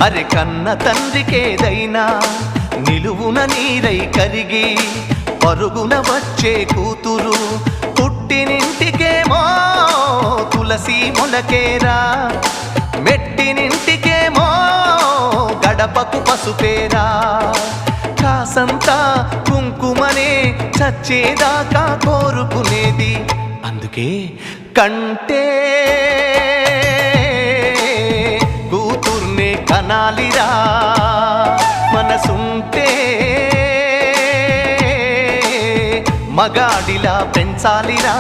అరె కన్న తండ్రికేదైనా నిలువున నీరై కరిగి పరుగున వచ్చే కూతురు పుట్టినింటికేమో తులసి మొలకేరా, మెట్టినింటికేమో గడపకు పసుపేరా. కాసంతా కుంకుమనే చచ్చేదాకా కోరుకునేది, అందుకే కంటే కూతుర్నే కనాలిరా, మనసుంటే మగాడిలా పెంచాలిరా.